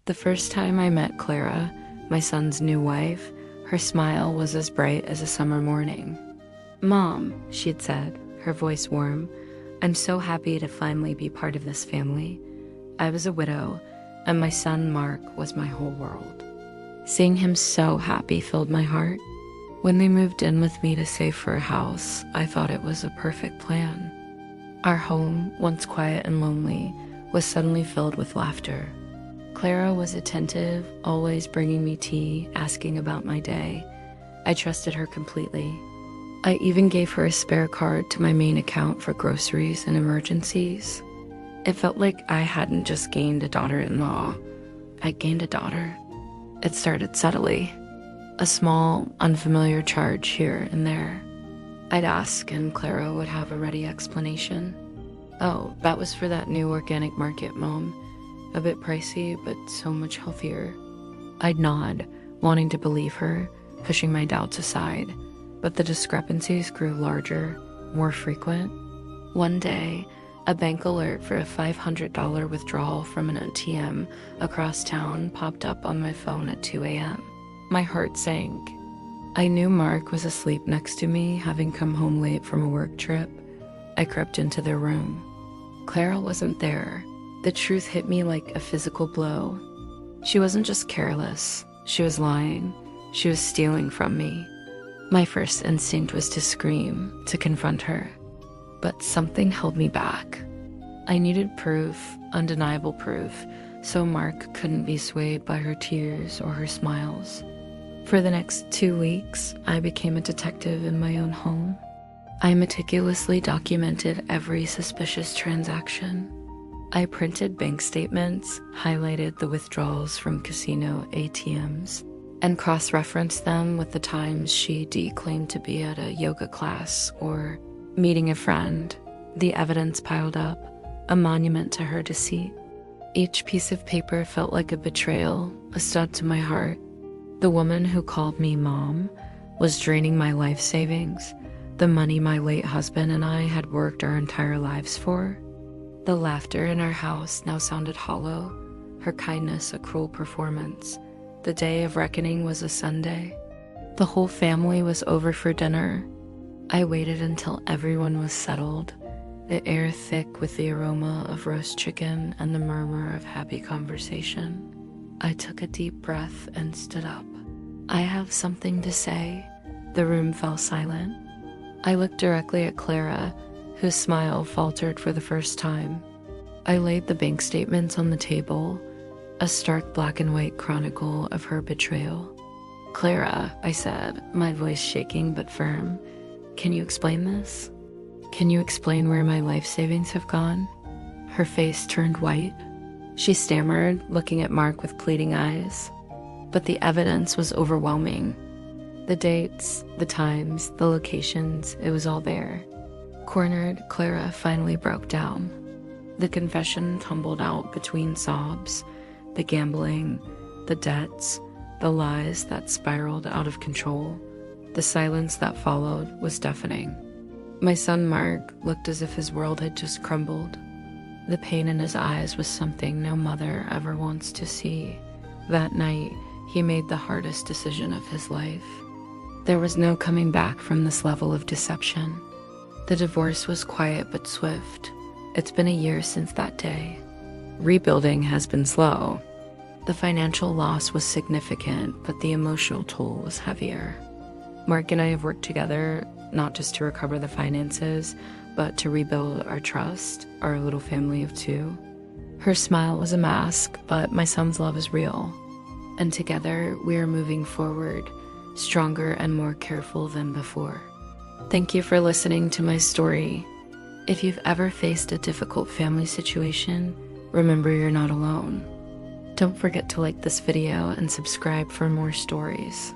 The first time I met Clara, my son's new wife, her smile was as bright as a summer morning. "Mom," she'd said, her voice warm, "I'm so happy to finally be part of this family." I was a widow, and my son Mark was my whole world. Seeing him so happy filled my heart. When they moved in with me to save for a house, I thought it was a perfect plan. Our home, once quiet and lonely, was suddenly filled with laughter. Clara was attentive, always bringing me tea, asking about my day. I trusted her completely. I even gave her a spare card to my main account for groceries and emergencies. It felt like I hadn't just gained a daughter-in-law. I gained a daughter. It started subtly. A small, unfamiliar charge here and there. I'd ask, and Clara would have a ready explanation. "Oh, that was for that new organic market, Mom. A bit pricey, but so much healthier." I'd nod, wanting to believe her, pushing my doubts aside, but the discrepancies grew larger, more frequent. One day, a bank alert for a $500 withdrawal from an ATM across town popped up on my phone at 2 a.m. My heart sank. I knew Mark was asleep next to me, having come home late from a work trip. I crept into their room. Clara wasn't there. The truth hit me like a physical blow. She wasn't just careless. She was lying. She was stealing from me. My first instinct was to scream, to confront her. But something held me back. I needed proof, undeniable proof, so Mark couldn't be swayed by her tears or her smiles. For the next 2 weeks, I became a detective in my own home. I meticulously documented every suspicious transaction. I printed bank statements, highlighted the withdrawals from casino ATMs, and cross-referenced them with the times she claimed to be at a yoga class or meeting a friend. The evidence piled up, a monument to her deceit. Each piece of paper felt like a betrayal, a stud to my heart. The woman who called me Mom was draining my life savings, the money my late husband and I had worked our entire lives for. The laughter in our house now sounded hollow, her kindness a cruel performance. The day of reckoning was a Sunday. The whole family was over for dinner. I waited until everyone was settled, the air thick with the aroma of roast chicken and the murmur of happy conversation. I took a deep breath and stood up. "I have something to say." The room fell silent. I looked directly at Clara, whose smile faltered for the first time. I laid the bank statements on the table, a stark black and white chronicle of her betrayal. "Clara," I said, my voice shaking but firm, "can you explain this? Can you explain where my life savings have gone?" Her face turned white. She stammered, looking at Mark with pleading eyes. But the evidence was overwhelming. The dates, the times, the locations, it was all there. Cornered, Clara finally broke down. The confession tumbled out between sobs, the gambling, the debts, the lies that spiraled out of control. The silence that followed was deafening. My son Mark looked as if his world had just crumbled. The pain in his eyes was something no mother ever wants to see. That night, he made the hardest decision of his life. There was no coming back from this level of deception. The divorce was quiet but swift. It's been a year since that day. Rebuilding has been slow. The financial loss was significant, but the emotional toll was heavier. Mark and I have worked together, not just to recover the finances, but to rebuild our trust, our little family of 2. Her smile was a mask, but my son's love is real. And together, we are moving forward, stronger and more careful than before. Thank you for listening to my story. If you've ever faced a difficult family situation, remember you're not alone. Don't forget to like this video and subscribe for more stories.